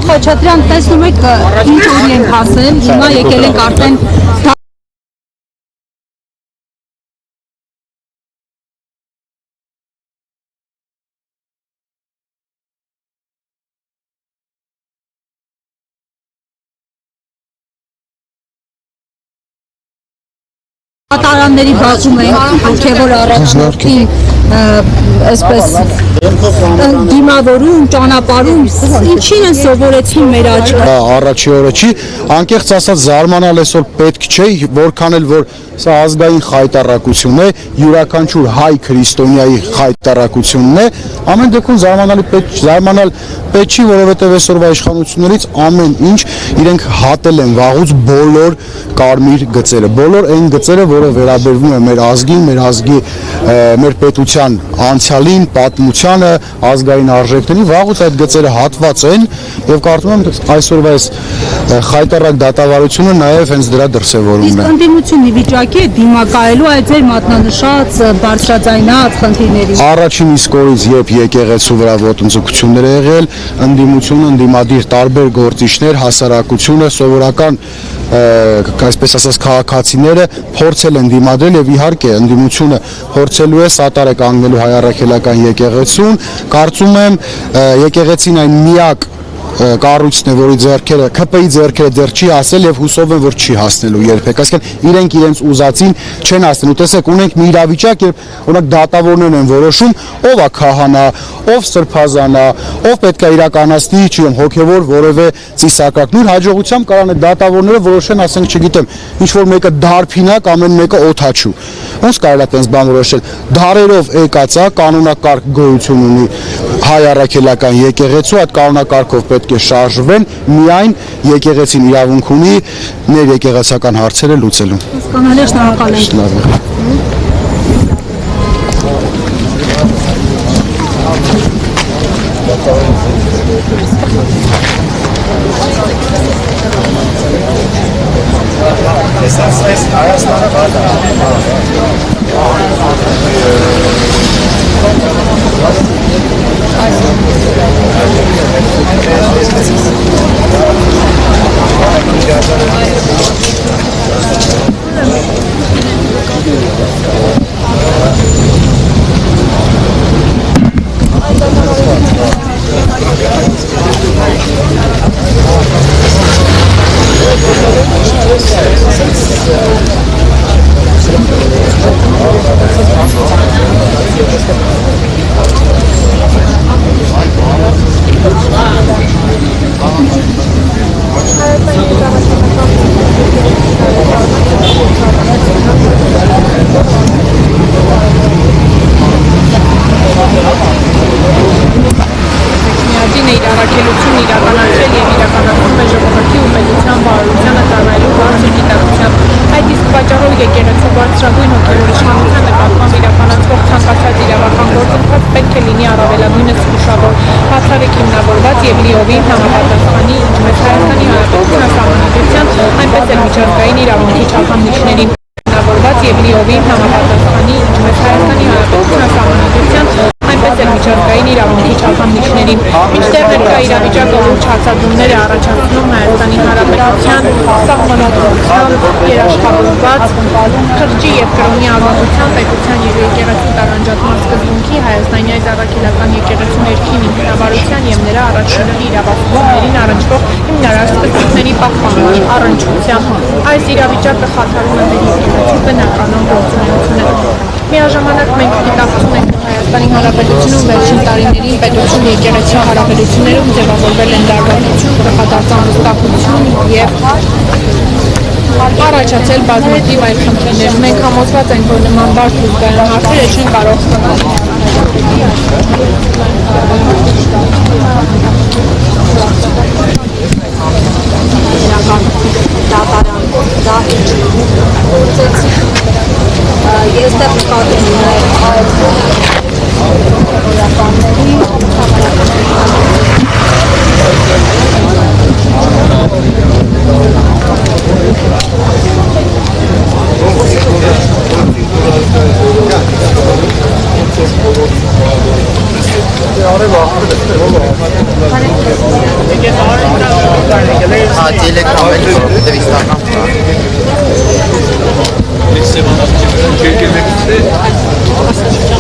Խաչատրյան, տեսնում եք ինչ ուր ենք հասել, հիմա եկել ենք արդեն Կատարանների բացում են, հոգևոր առաջնորդին այսպես դիմավորում, ճանապարհում, ինչին են սովորեցին մեր աչքը։ Առաջի օրը չի, անկեղծ ասած զարմանալ այսօր պետք չէ, որքան էլ որ սա ազգային խայտառակություն է, յուրաքանչյուր հայ քրիստոնյայի խայտառակությունն է, ամեն դեպքում զարմանալ պետք չի, որովհետև այսօրվա իշխանություններից ամեն ինչ իրենք հատել են վաղուց բոլոր կարմիր գծերը, բոլոր այն գծերը, որը վերաբերվում է մեր ազգին, մեր պետության անցյալին, պատմությանը, ազգային արժեքներին, վաղուց այդ գծերը հատված են եւ կարծում եմ այսօրվա այս խայտառակ դատավարությունը նաեւ հենց դրա դրսեւորումն է։ Իսկ ընդդիմությունն ի վիճակի է դիմակայելու այդ ձեր մատնանշած բարձրաձայնած խնդիրներին։ Առաջին իսկ օրից երբ եկեղեցու վրա ոտնձգություններ է եղել, ընդդիմությունը, ընդդիմադիր տարբեր գործիչներ, հասարակությունը, սովորական այսպես ասած քաղաքացիները փորձել են դիմադրել եւ իհարկե ընդդիմությունը փորձելու է սատար է կանգնելու հայ առաքելական եկեղեցուն, կարծում եմ եկեղեցին այն միակ կառույցն է, որի ձեռքերը ԿՊ-ի ձեռքերը դեռ չի հասել եւ հուսով եմ որ չի հասնելու երբեք։ Այսինքն իրենք իրենց ուզածին չեն հասնելու։ Տեսեք, ունենք մի իրավիճակ, երբ օրինակ դատավորներն են որոշում ով է քահանա, ով սրբազան է, ով պետք է իրականացնի, չգիտեմ, հոգեվոր որևէ ծիսակակ։ Նույն հաջողությամբ կարող են դատավորները որոշեն, ասենք, չգիտեմ, ինչ որ մեկը դարփինակ, ամեն մեկը օթաչու։ Ոնց կարելի է այդպես բան որոշել։ Դարերով եկած է, կանոնակարգ գոյություն ունի հայ առաքելական եկեղեցու, այդ կանոնակարգով պետք է շարժվեն, միայն եկեղեցին իրավունք ունի ներ եկեղեցական հարցերը լուծելու։ Հասկանալի, շնորհակալ եմ։ Մինչդեռ ներկա իրավիճակը լուրջ հարցադրումներ է առաջացնում Հայաստանի Հանրապետության սահմանադրությամբ երաշխավորված խրճի եւ կրոնի ավանդության պետության եւ եկեղեցու տարանջատման սկզբունքի հայաստանյան առաքելական եկեղեցու ներքին ինքնավարության եւ նրա առաջնորդի իրավասություններին առնչվող հիմնարար սկզբունքների պահպանման առնչությամբ այս իրավիճակը խաթարում է մեր եկեղեցու բնականon գործունեությունը։ Միաժամանակ մենք գիտակցում ենք, որ Հայաստանի Հանրապետությունում վերջին տարիներին պետություն եկեղեցու հարաբերություններում ձևավորվել են դարբնություն, գլխադարձան վստահություն եւ առաջացել բազմաթիվ այլ խնդիրներ։ Մենք համոզված ենք, որ նման բարդ ու զգայուն հարցերը չեն կարող Ես դեռ նկատում եմ այդ Արևա, Հա, Telegram-ը դրիստական։ Աստղ